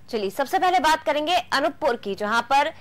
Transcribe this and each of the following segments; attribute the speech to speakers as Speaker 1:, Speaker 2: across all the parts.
Speaker 1: चलिए सबसे पहले बात करेंगे अनूपपुर की, जहां पर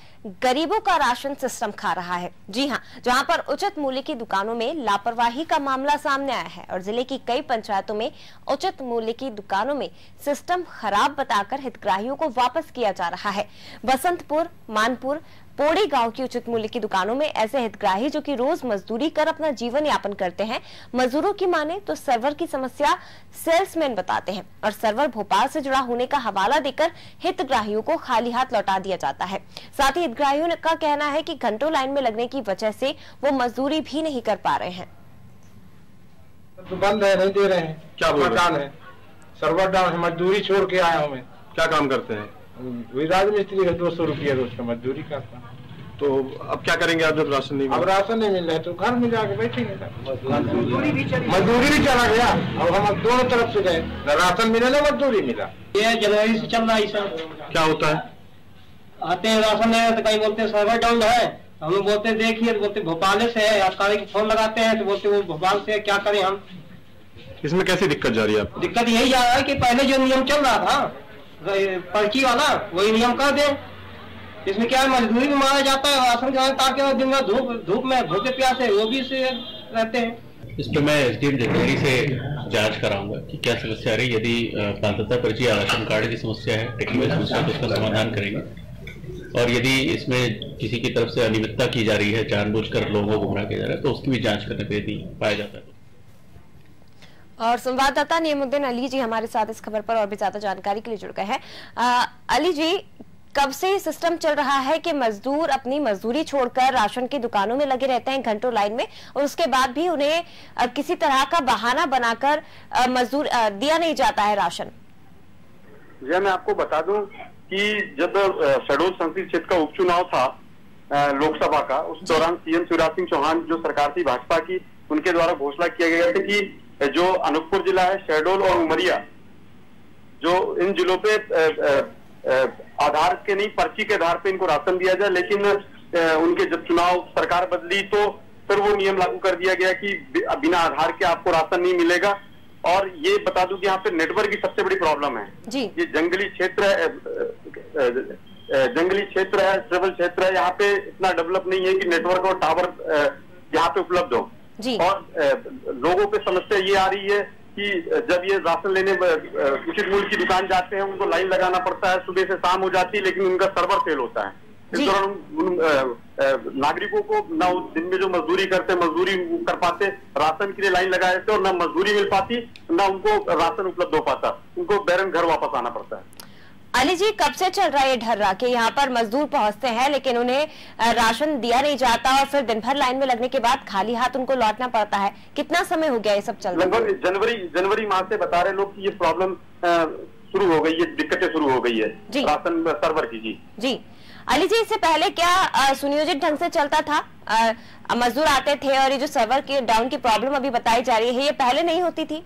Speaker 1: गरीबों का राशन सिस्टम खा रहा है। जी हां, जहां पर उचित मूल्य की दुकानों में लापरवाही का मामला सामने आया है और जिले की कई पंचायतों में उचित मूल्य की दुकानों में सिस्टम खराब बताकर हितग्राहियों को वापस किया जा रहा है। बसंतपुर, मानपुर, पोड़ी गांव की उचित मूल्य की दुकानों में ऐसे हितग्राही जो कि रोज मजदूरी कर अपना जीवन यापन करते हैं, मजदूरों की माने तो सर्वर की समस्या सेल्समैन बताते हैं और सर्वर भोपाल से जुड़ा होने का हवाला देकर हितग्राहियों को खाली हाथ लौटा दिया जाता है। साथ ही हितग्राहियों का कहना है कि घंटों लाइन में लगने की वजह से वो मजदूरी भी नहीं कर पा रहे हैं।
Speaker 2: तो बंद है, नहीं दे रहे हैं।
Speaker 3: क्या मकान
Speaker 2: है, सर्वर डाउन है, मजदूरी छोड़ के आया हूँ मैं।
Speaker 3: क्या काम करते हैं?
Speaker 2: वही राजमिस्त्री है, 200 रुपया रोज का मजदूरी करता।
Speaker 3: तो अब क्या करेंगे आप जब राशन नहीं मिला?
Speaker 2: अब राशन नहीं मिल रहा है तो घर में जाके बैठेंगे। मजदूरी भी चला गया। अब हम दोनों तरफ से गए, राशन मिला ना मजदूरी मिला।
Speaker 4: ये जनवरी से चल रहा है सर।
Speaker 3: क्या होता है?
Speaker 4: आते हैं राशन लेने तो कहीं बोलते हैं सर्वर डाउन है, हम लोग बोलते देखिए तो बोलते भोपाल से है। अधिकारी को फोन लगाते हैं तो बोलते वो भोपाल से, क्या करें हम?
Speaker 3: इसमें कैसी दिक्कत जा रही है आपको?
Speaker 4: दिक्कत यही जा रहा है कि पहले जो नियम चल रहा था पर्ची वाला, वही नियम कर दे। इसमें क्या है, मजदूरी भी मारा जाता है राशन का, ताकि दिन भर धूप में भूखे प्यासे वो भी से रहते हैं।
Speaker 5: इस पर मैं एसडीएम जटोरी से जांच कराऊंगा कि क्या समस्या आ रही। यदि पात्रता पर्ची या राशन कार्ड की समस्या है, टेक्निकल समस्या, तो उसका समाधान करेंगे। और यदि इसमें किसी की तरफ से अनियमितता की जा रही है, जानबूझकर लोगों को गुमराह किया जा रहा है, तो उसकी भी जांच करने पर यदि पाया जाता है।
Speaker 1: और संवाददाता नियमुद्दीन अली जी हमारे साथ इस खबर पर और भी ज्यादा जानकारी के लिए जुड़ गए हैं। अली जी, कब से ये सिस्टम चल रहा है कि मजदूर अपनी मजदूरी छोड़कर राशन की दुकानों में लगे रहते हैं घंटों लाइन में, और उसके बाद भी उन्हें किसी तरह का बहाना बनाकर मजदूर दिया नहीं जाता है राशन?
Speaker 6: जी, मैं आपको बता दूं कि जब शहडोल संसदीय क्षेत्र का उपचुनाव था लोकसभा का, उस दौरान सीएम शिवराज सिंह चौहान जो सरकार थी भाजपा की, उनके द्वारा घोषणा किया गया था कि जो अनूपपुर जिला है, शहडोल और उमरिया, जो इन जिलों पे आधार के नहीं पर्ची के आधार पे इनको राशन दिया जाए। लेकिन उनके जब चुनाव सरकार बदली तो फिर वो नियम लागू कर दिया गया कि बिना आधार के आपको राशन नहीं मिलेगा। और ये बता दूं कि यहाँ पे नेटवर्क की सबसे बड़ी प्रॉब्लम है जी। ये जंगली क्षेत्र है, ट्राइबल क्षेत्र है, यहाँ पे इतना डेवलप नहीं है कि नेटवर्क और टावर यहाँ पे उपलब्ध हो जी। और लोगों पे समस्या ये आ रही है कि जब ये राशन लेने उचित मूल्य की दुकान जाते हैं, उनको लाइन लगाना पड़ता है, सुबह से शाम हो जाती है, लेकिन उनका सर्वर फेल होता है। इस दौरान नागरिकों को न उस दिन में जो मजदूरी करते मजदूरी कर पाते, राशन के लिए लाइन लगा देते और न मजदूरी मिल पाती, न उनको राशन उपलब्ध हो पाता, उनको बैरन घर वापस आना पड़ता है।
Speaker 1: अली जी, कब से चल रहा है ये ढर्रा कि यहाँ पर मजदूर पहुंचते हैं लेकिन उन्हें राशन दिया नहीं जाता और फिर दिन भर लाइन में लगने के बाद खाली हाथ उनको लौटना पड़ता है? कितना समय हो गया ये सब चल रहा है?
Speaker 6: लगभग जनवरी माह से बता रहे लोग कि ये प्रॉब्लम शुरू हो गई है, दिक्कतें शुरू हो गई है राशन सर्वर की। जी
Speaker 1: अली जी, इससे पहले क्या सुनियोजित ढंग से चलता था? मजदूर आते थे और ये जो सर्वर की डाउन की प्रॉब्लम अभी बताई जा रही है, ये पहले नहीं होती थी?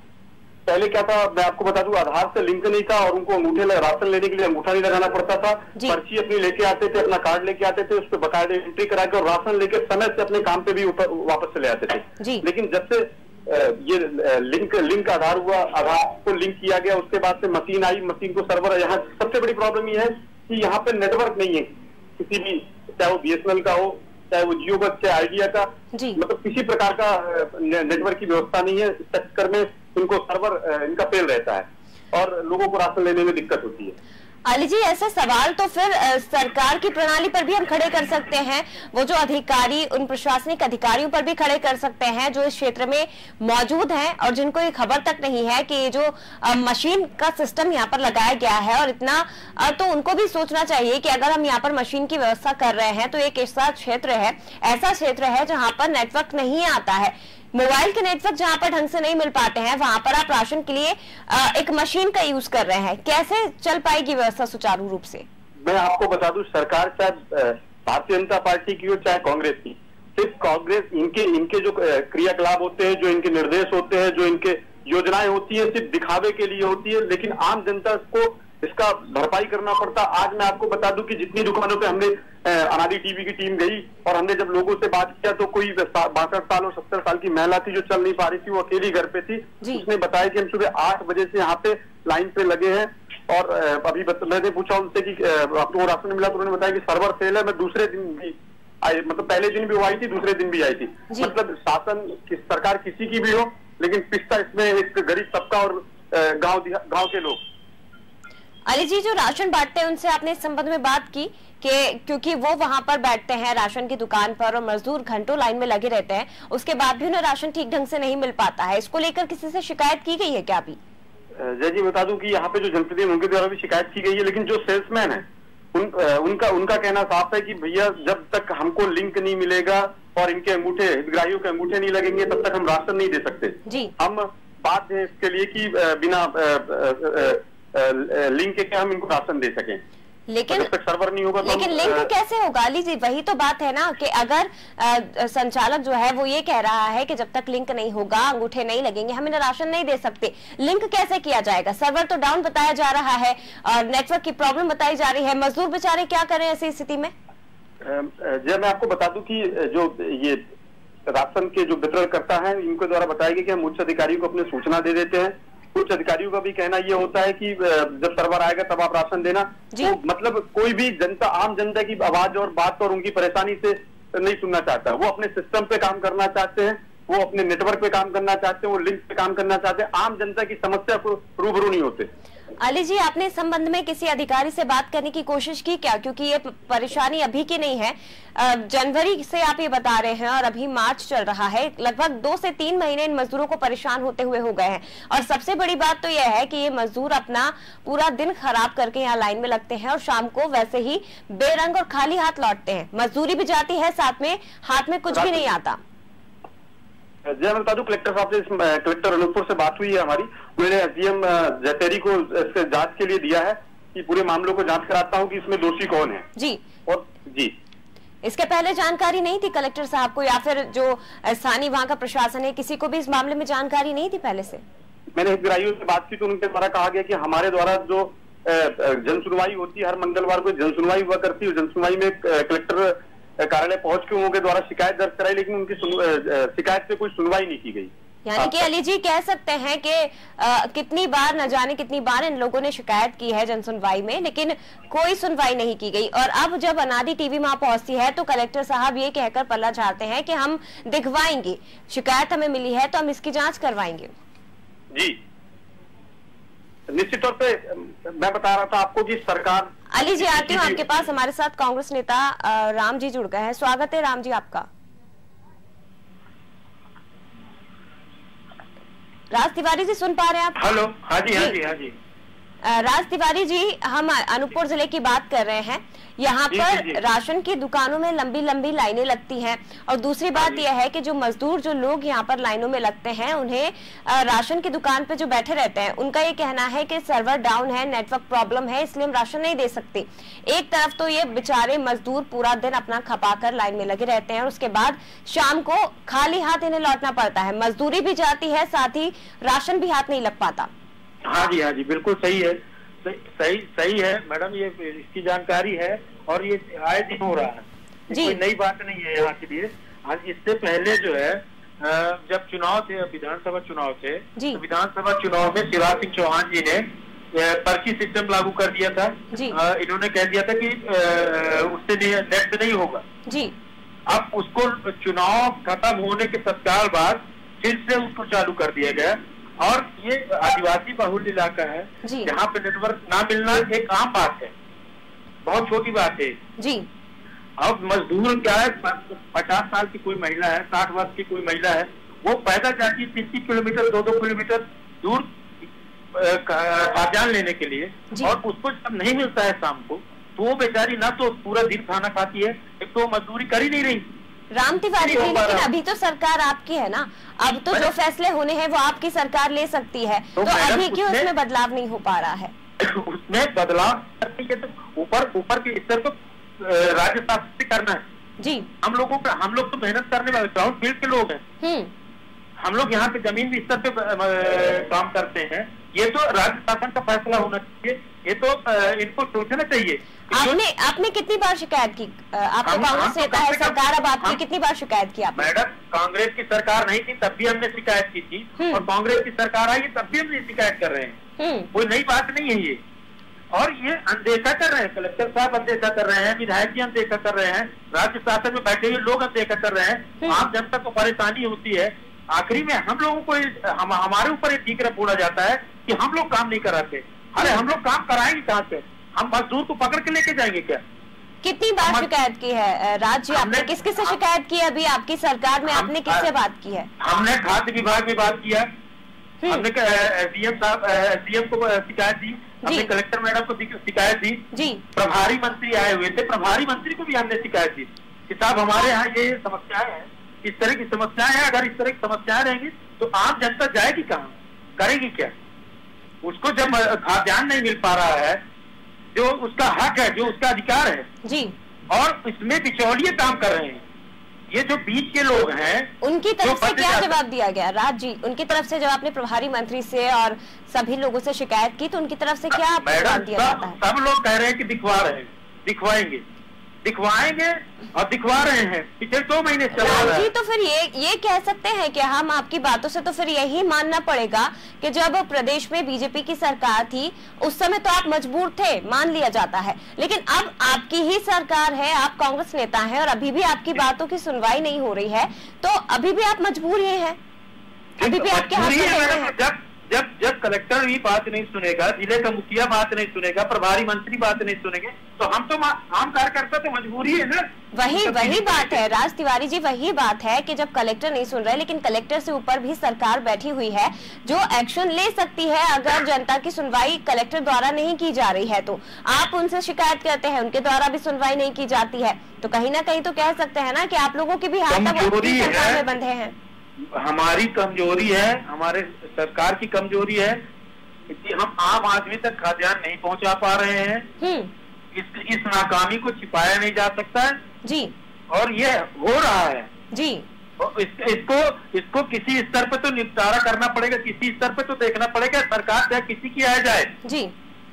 Speaker 6: पहले क्या था, मैं आपको बता दूं, आधार से लिंक नहीं था और उनको अंगूठे राशन लेने के लिए अंगूठा नहीं लगाना पड़ता था। पर्ची अपनी लेके आते थे, अपना कार्ड लेके आते थे, उस पर बकायदे एंट्री करा के और राशन लेके समय से अपने काम पे भी वापस चले आते थे। लेकिन जब से ये लिंक आधार हुआ, आधार को लिंक किया गया, उसके बाद से मशीन आई, मशीन को सर्वर, यहाँ सबसे बड़ी प्रॉब्लम ये है कि यहाँ पे नेटवर्क नहीं है किसी भी, चाहे वो बीएसएनएल का हो, चाहे वो जियो का, चाहे आइडिया का, मतलब किसी प्रकार का नेटवर्क की व्यवस्था नहीं है। इस चक्कर में इनको सर्वर इनका फेल रहता है और लोगों को राशन लेने में दिक्कत होती है।
Speaker 1: अली जी, ऐसे सवाल तो फिर सरकार की प्रणाली पर भी हम खड़े कर सकते हैं, वो जो अधिकारी, उन प्रशासनिक अधिकारियों पर भी खड़े कर सकते हैं जो इस क्षेत्र में मौजूद हैं और जिनको ये खबर तक नहीं है कि जो मशीन का सिस्टम यहाँ पर लगाया गया है और इतना, तो उनको भी सोचना चाहिए कि अगर हम यहाँ पर मशीन की व्यवस्था कर रहे हैं तो एक ऐसा क्षेत्र है जहाँ पर नेटवर्क नहीं आता है, मोबाइल के नेटवर्क जहां पर ढंग से नहीं मिल पाते हैं, वहां पर आप राशन के लिए एक मशीन का यूज कर रहे हैं। कैसे चल पाएगी व्यवस्था सुचारू रूप से?
Speaker 6: मैं आपको बता दूं, सरकार चाहे भारतीय जनता पार्टी की हो चाहे कांग्रेस की, सिर्फ कांग्रेस, इनके जो क्रियाकलाप होते हैं, जो इनके निर्देश होते हैं, जो इनके योजनाएं होती है, सिर्फ दिखावे के लिए होती है, लेकिन आम जनता को इसका भरपाई करना पड़ता। आज मैं आपको बता दूं कि जितनी दुकानों पे हमने अनादि टीवी की टीम गई और हमने जब लोगों से बात किया तो कोई 62 साल और 70 साल की महिला थी जो चल नहीं पा रही थी, वो अकेली घर पे थी। उसने बताया कि हम सुबह 8 बजे से यहाँ पे लाइन पे लगे हैं और अभी मैंने पूछा उनसे कि आपको राशन मिला, तो उन्होंने बताया कि सर्वर फेल है। मैं दूसरे दिन भी आई, मतलब पहले दिन भी वो आई थी, दूसरे दिन भी आई थी। मतलब शासन सरकार किसी की भी हो, लेकिन पिछता इसमें एक गरीब तबका और गांव के लोग।
Speaker 1: अली जी, जो राशन बांटते हैं उनसे आपने इस संबंध में बात की कि क्योंकि वो वहां पर बैठते हैं राशन की दुकान पर और मजदूर घंटों लाइन में लगे रहते हैं, उसके बाद भी उन्हें राशन ठीक ढंग से नहीं मिल पाता है, इसको लेकर किसी से शिकायत की गई है क्या? अभी
Speaker 6: जय जी बता दूं कि यहाँ पे जो जनप्रतिनिधि उनके द्वारा भी शिकायत की गई है, लेकिन जो सेल्समैन है उनका कहना साफ है कि भैया जब तक हमको लिंक नहीं मिलेगा और इनके अंगूठे, हितग्राहियों के अंगूठे नहीं लगेंगे, तब तक हम राशन नहीं दे सकते जी। हम बाध्य हैं इसके लिए कि बिना लिंक के हम इनको राशन दे सकें,
Speaker 1: लेकिन
Speaker 6: सर्वर नहीं होगा।
Speaker 1: लेकिन लिंक कैसे होगा अली जी? वही तो बात है ना कि अगर संचालक जो है वो ये कह रहा है कि जब तक लिंक नहीं होगा, अंगूठे नहीं लगेंगे, हम इन्हें राशन नहीं दे सकते, लिंक कैसे किया जाएगा? सर्वर तो डाउन बताया जा रहा है और नेटवर्क की प्रॉब्लम बताई जा रही है, मजदूर बेचारे क्या करें ऐसी स्थिति में?
Speaker 6: जय मैं आपको बता दूं कि जो ये राशन के जो वितरण करता है, इनके द्वारा बताया गया कि हम उच्च अधिकारियों को अपनी सूचना दे देते हैं। कुछ अधिकारियों का भी कहना ये होता है कि जब सर्वर आएगा तब आप राशन देना। तो मतलब कोई भी जनता, आम जनता की आवाज और बात और उनकी परेशानी से नहीं सुनना चाहता। वो अपने सिस्टम पे काम करना चाहते हैं, वो अपने नेटवर्क पे काम करना चाहते हैं, वो लिंक पे काम करना चाहते हैं, आम जनता की समस्या को रूबरू नहीं होते।
Speaker 1: अली जी, आपने इस संबंध में किसी अधिकारी से बात करने की कोशिश की क्या? क्योंकि ये परेशानी अभी की नहीं है, जनवरी से आप ये बता रहे हैं और अभी मार्च चल रहा है, लगभग 2 से 3 महीने इन मजदूरों को परेशान होते हुए हो गए हैं। और सबसे बड़ी बात तो यह है कि ये मजदूर अपना पूरा दिन खराब करके यहाँ लाइन में लगते हैं और शाम को वैसे ही बेरंग और खाली हाथ लौटते हैं। मजदूरी भी जाती है, साथ में हाथ में कुछ भी नहीं आता।
Speaker 6: जय मैं बता दूं, कलेक्टर साहब से, कलेक्टर अनूपपुर से बात हुई है हमारी। मैंने एसडीएम जैतेरी को इसके जांच के लिए दिया है कि पूरे मामलों को जांच कराता हूं कि इसमें दोषी कौन है जी। और जी
Speaker 1: इसके पहले जानकारी नहीं थी कलेक्टर साहब को, या फिर जो स्थानीय वहां का प्रशासन है, किसी को भी इस मामले में जानकारी नहीं थी पहले से?
Speaker 6: मैंने हितग्राहियों से बात की तो उनके द्वारा कहा गया कि हमारे द्वारा जो जन सुनवाई होती है, हर मंगलवार को जन सुनवाई हुआ करती है, जन सुनवाई में कलेक्टर कार्यालय पहुंच के उनके द्वारा शिकायत दर्ज कराई, लेकिन उनकी शिकायत पे कोई सुनवाई नहीं की गई।
Speaker 1: यानी कि अली जी कह सकते हैं कि कितनी बार, न जाने कितनी बार इन लोगों ने शिकायत की है जन सुनवाई में, लेकिन कोई सुनवाई नहीं की गई। और अब जब अनादि टीवी वहां पहुंचती है तो कलेक्टर साहब ये कहकर पल्ला झाड़ते हैं कि हम दिखवाएंगे, शिकायत हमें मिली है तो हम इसकी जांच करवाएंगे।
Speaker 6: जी निश्चित तौर पे मैं बता रहा था आपको कि सरकार।
Speaker 1: अली जी आती हूँ आपके पास, हमारे साथ कांग्रेस नेता राम जी जुड़ गए हैं। स्वागत है राम जी आपका। राज तिवारी जी सुन पा रहे हैं आप?
Speaker 2: हेलो, हाँ जी हाँ जी हाँ जी।
Speaker 1: राज तिवारी जी, हम अनूपपुर जिले की बात कर रहे हैं। यहाँ पर राशन की दुकानों में लंबी लंबी लाइनें लगती हैं और दूसरी बात यह है कि जो मजदूर, जो लोग यहाँ पर लाइनों में लगते हैं, उन्हें राशन की दुकान पे जो बैठे रहते हैं, उनका ये कहना है कि सर्वर डाउन है, नेटवर्क प्रॉब्लम है, इसलिए हम राशन नहीं दे सकते। एक तरफ तो ये बेचारे मजदूर पूरा दिन अपना खपाकर लाइन में लगे रहते हैं और उसके बाद शाम को खाली हाथ इन्हें लौटना पड़ता है, मजदूरी भी जाती है, साथ ही राशन भी हाथ नहीं लग पाता।
Speaker 2: हाँ जी बिल्कुल सही है, सही है मैडम, ये इसकी जानकारी है और ये आए दिन हो रहा है, कोई नई बात नहीं है यहाँ के लिए। आज इससे पहले जो है जब चुनाव थे, विधानसभा चुनाव थे, तो विधानसभा चुनाव में शिवराज सिंह चौहान जी ने पर्ची सिस्टम लागू कर दिया था। इन्होंने कह दिया था कि उससे नेट से नहीं होगा जी। अब उसको चुनाव खत्म होने के तत्काल बाद फिर से उसको चालू कर दिया गया और ये आदिवासी बहुल इलाका है, यहाँ पे नेटवर्क ना मिलना एक आम बात है, बहुत छोटी बात है जी। अब मजदूर क्या है, 50 साल की कोई महिला है, 60 वर्ष की कोई महिला है, वो पैदल जाती है 30 किलोमीटर 2-2 किलोमीटर दूर खाद्यान्न लेने के लिए, और उसको जब नहीं मिलता है शाम को, तो वो बेचारी ना तो पूरा दिन खाना खाती है, एक तो मजदूरी कर ही नहीं रही।
Speaker 1: राम तिवारी जी, लेकिन अभी तो सरकार आपकी है ना, अब तो जो फैसले होने हैं वो आपकी सरकार ले सकती है, तो अभी क्यों उसमें बदलाव नहीं हो पा रहा है?
Speaker 2: उसमें बदलाव करने के तो ऊपर के स्तर को राज्य शासन से करना है जी। हम लोग तो मेहनत करने वाले ग्राउंड फील्ड के लोग हैं, हम लोग यहाँ पे जमीन स्तर पे काम करते हैं। ये तो राज्य शासन का फैसला होना चाहिए, ये तो इनको सोचना चाहिए।
Speaker 1: आपने कितनी बार शिकायत की? आपको कांग्रेस नेता है सरकार, अब आपकी कितनी बार शिकायत की आपने?
Speaker 2: मैडम, कांग्रेस की सरकार नहीं थी तब भी हमने शिकायत की थी, और कांग्रेस की सरकार आई तब भी हम शिकायत कर रहे हैं, कोई नई बात नहीं है ये। और ये अनदेखा कर रहे हैं, कलेक्टर साहब अनदेखा कर रहे हैं, विधायक जी अनदेखा कर रहे हैं, राज्य शासन में बैठे हुए लोग अनदेखा कर रहे हैं, आम जनता को परेशानी होती है। आखिरी में हम लोगों को हमारे ऊपर ये ठीकरा फोड़ा जाता है कि हम लोग काम नहीं कराते। अरे हम लोग काम कराएंगे कहाँ से? हम मजदूर को पकड़ के लेके जाएंगे क्या?
Speaker 1: कितनी बार शिकायत की है राज जी? आपने किस किस से शिकायत की है? अभी आपकी सरकार में आपने किससे बात की है?
Speaker 2: हमने खाद्य विभाग में बात किया, हमने डीएम साहब डीएम को शिकायत दी, हमने कलेक्टर मैडम को शिकायत दी जी, प्रभारी मंत्री आए हुए थे, प्रभारी मंत्री को भी हमने शिकायत दी कि साहब हमारे यहाँ ये समस्याएं हैं, इस तरह की समस्याएं हैं, अगर इस तरह की समस्याएं रहेंगी तो आम जनता जाएगी कहाँ, करेगी क्या? उसको जब खाद्यान्न नहीं मिल पा रहा है, जो उसका हक है, जो उसका अधिकार है जी, और इसमें बिचौलिए काम कर रहे हैं, ये जो बीच के लोग हैं, उनकी तरफ से क्या जवाब दिया गया राज जी? उनकी तरफ से जब आपने प्रभारी मंत्री से और सभी लोगों से शिकायत की तो उनकी तरफ से क्या जवाब दिया जाता है? सब लोग कह रहे हैं कि दिखवा रहे हैं, दिखवाएंगे और दिखवा रहे हैं, पिछले 2 महीने चल रहा है। तो फिर ये कह सकते हैं कि हम आपकी बातों से तो फिर यही मानना पड़ेगा कि जब प्रदेश में बीजेपी की सरकार थी उस समय तो आप मजबूर थे, मान लिया जाता है, लेकिन अब आपकी ही सरकार है, आप कांग्रेस नेता हैं और अभी भी आपकी बातों की सुनवाई नहीं हो रही है, तो अभी भी आप मजबूर ही हैं, अभी भी आपके हाथ में। जब कलेक्टर भी बात नहीं सुनेगा, जिले का मुखिया बात नहीं सुनेगा, प्रभारी मंत्री बात नहीं सुनेंगे, तो हम तो आम कार्यकर्ता तो मजबूरी है ना। वही बात है राज तिवारी जी, वही बात है कि जब कलेक्टर नहीं सुन रहे, लेकिन कलेक्टर से ऊपर भी सरकार बैठी हुई है जो एक्शन ले सकती है अगर जनता की सुनवाई कलेक्टर द्वारा नहीं की जा रही है। तो आप उनसे शिकायत करते हैं, उनके द्वारा भी सुनवाई नहीं की जाती है, तो कहीं ना कहीं तो कह सकते हैं ना कि आप लोगों की भी हाथ सरकार में बंधे हैं। हमारी कमजोरी है, हमारे सरकार की कमजोरी है कि हम आम आदमी तक खाद्यान्न नहीं पहुंचा पा रहे हैं। इस नाकामी को छिपाया नहीं जा सकता है जी, और ये हो रहा है जी। इसको किसी स्तर पे तो निपटारा करना पड़ेगा, किसी स्तर पे तो देखना पड़ेगा, सरकार चाहे किसी की आ जाए जी,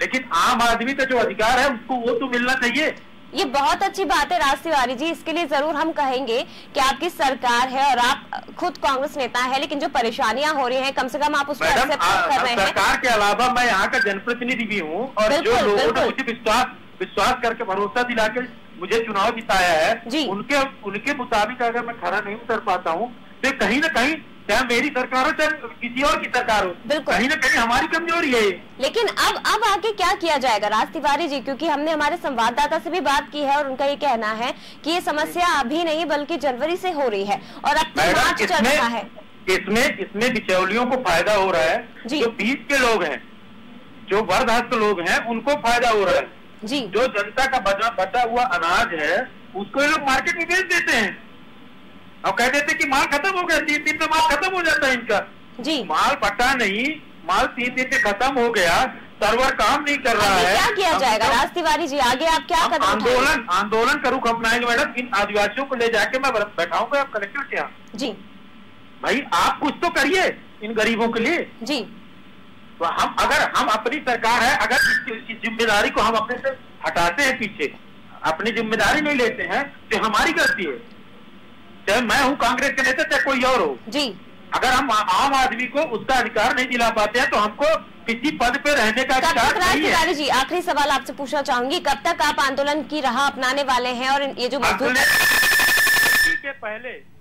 Speaker 2: लेकिन आम आदमी का जो अधिकार है उसको वो तो मिलना चाहिए। ये बहुत अच्छी बात है राज तिवारी जी, इसके लिए जरूर हम कहेंगे कि आपकी सरकार है और आप खुद कांग्रेस नेता है, लेकिन जो परेशानियां हो रही हैं कम से कम आप उसको एक्सेप्ट कर रहे हैं। सरकार के अलावा मैं यहाँ का जनप्रतिनिधि भी हूँ, और जो लोगों ने मुझे विश्वास करके भरोसा दिला के मुझे चुनाव जिताया है, उनके मुताबिक अगर मैं खरा नहीं उतर पाता हूँ तो कहीं ना कहीं चाहे मेरी सरकार हो चाहे किसी और की सरकार हो, कहीं ना कहीं हमारी कमजोरी है। लेकिन अब आगे क्या किया जाएगा राज तिवारी जी? क्योंकि हमने हमारे संवाददाता से भी बात की है और उनका ये कहना है कि ये समस्या अभी नहीं बल्कि जनवरी से हो रही है और अब तो मार्च चल रहा है। इसमें बिचौलियों को फायदा हो रहा है, जो बीच के लोग हैं, जो वर्गहस्त लोग हैं, उनको फायदा हो रहा है जी। जो जनता का बचा हुआ अनाज है उसको ये लोग मार्केट में बेच देते हैं और कह देते कि माल खत्म हो गया, 3 दिन में माल खत्म हो जाता है इनका जी। माल बटा नहीं, माल 3 दिन में खत्म हो गया, सर्वर काम नहीं कर रहा है। क्या किया जाएगा राज तिवारी जी? आगे आप क्या कदम आंदोलन का रुख अपनाएंगे मैडम। इन आदिवासियों को ले जाके मैं बैठाऊंगा आप कलेक्टर के यहाँ जी। भाई आप कुछ तो करिए इन गरीबों के लिए जी। तो हम अपनी सरकार है, अगर इस जिम्मेदारी को हम अपने से हटाते हैं पीछे, अपनी जिम्मेदारी नहीं लेते हैं, तो हमारी गलती है। चाहे मैं हूँ कांग्रेस के नेता, चाहे कोई और हो जी। अगर हम आम आदमी को उसका अधिकार नहीं दिला पाते हैं तो हमको किसी पद पे रहने का अधिकार नहीं है। जी आखिरी सवाल आपसे पूछना चाहूंगी, कब तक आप आंदोलन की राह अपनाने वाले हैं? और ये जो मजदूर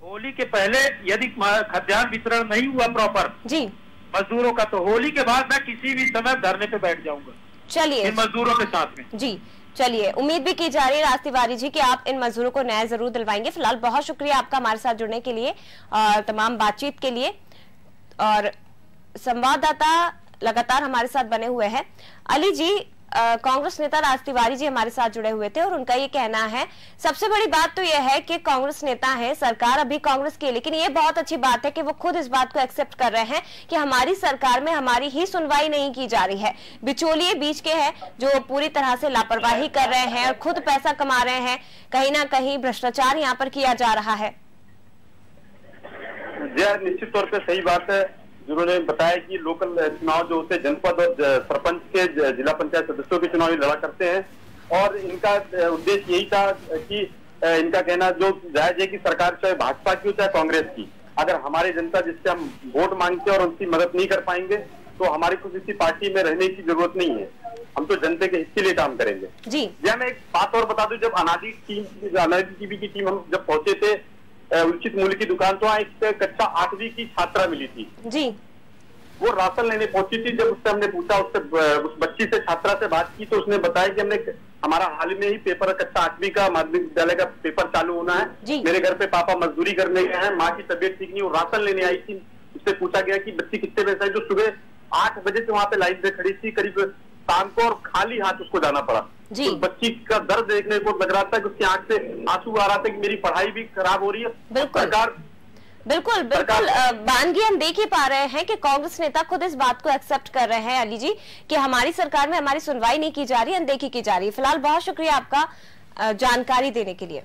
Speaker 2: होली के पहले यदि खाद्यान्न वितरण नहीं हुआ प्रॉपर जी मजदूरों का, तो होली के बाद मैं किसी भी समय धरने पे बैठ जाऊंगा। चलिए मजदूरों के साथ में जी। चलिए उम्मीद भी की जा रही है राज तिवारी जी कि आप इन मजदूरों को न्याय जरूर दिलवाएंगे। फिलहाल बहुत शुक्रिया आपका हमारे साथ जुड़ने के लिए और तमाम बातचीत के लिए, और संवाददाता लगातार हमारे साथ बने हुए हैं। अली जी, कांग्रेस नेता राज तिवारी जी हमारे साथ जुड़े हुए थे और उनका ये कहना है, सबसे बड़ी बात तो यह है कि कांग्रेस नेता है, सरकार अभी कांग्रेस की है, लेकिन ये बहुत अच्छी बात है कि वो खुद इस बात को एक्सेप्ट कर रहे हैं कि हमारी सरकार में हमारी ही सुनवाई नहीं की जा रही है। बिचौलिए बीच के हैं जो पूरी तरह से लापरवाही कर रहे हैं और खुद पैसा कमा रहे हैं, कहीं ना कहीं भ्रष्टाचार यहाँ पर किया जा रहा है।
Speaker 6: निश्चित तौर पर सही बात है। जिन्होंने बताया कि लोकल चुनाव जो होते हैं जनपद और सरपंच के, जिला पंचायत सदस्यों के चुनाव लड़ा करते हैं, और इनका उद्देश्य यही था कि इनका कहना जो जायज है कि सरकार चाहे भाजपा की हो चाहे कांग्रेस की, अगर हमारी जनता जिससे हम वोट मांगते हैं और उनकी मदद नहीं कर पाएंगे तो हमारी को किसी पार्टी में रहने की जरूरत नहीं है। हम तो जनता के हित के लिए काम करेंगे।
Speaker 1: जी
Speaker 6: मैं एक बात और बता दूं, जब अनादि टीवी की टीम हम जब पहुंचे थे उचित मूल्य की दुकान, तो वहाँ एक कक्षा 8वीं की छात्रा मिली थी जी। वो राशन लेने पहुंची थी। जब उससे हमने पूछा, उस बच्ची से, छात्रा से बात की, तो उसने बताया कि हमारा हाल में ही पेपर कक्षा 8वीं का माध्यमिक विद्यालय का पेपर चालू होना है, मेरे घर पे पापा मजदूरी करने गए हैं, माँ की तबीयत ठीक नहीं, वो राशन लेने आई थी। उससे पूछा गया कि बच्ची कितने बजे आई, जो सुबह 8 बजे से वहां पे लाइन पे खड़ी थी, करीब शाम को, और खाली हाथ उसको जाना पड़ा। तो बच्ची का दर्द देखने को लग रहा था कि उसकी आंख से आंसू आ रहा था कि मेरी पढ़ाई भी खराब हो रही है। सरकार
Speaker 1: बिल्कुल बानगी हम देख ही पा रहे हैं कि कांग्रेस नेता खुद इस बात को एक्सेप्ट कर रहे हैं अली जी कि हमारी सरकार में हमारी सुनवाई नहीं की जा रही, अनदेखी की जा रही है। फिलहाल बहुत शुक्रिया आपका जानकारी देने के लिए।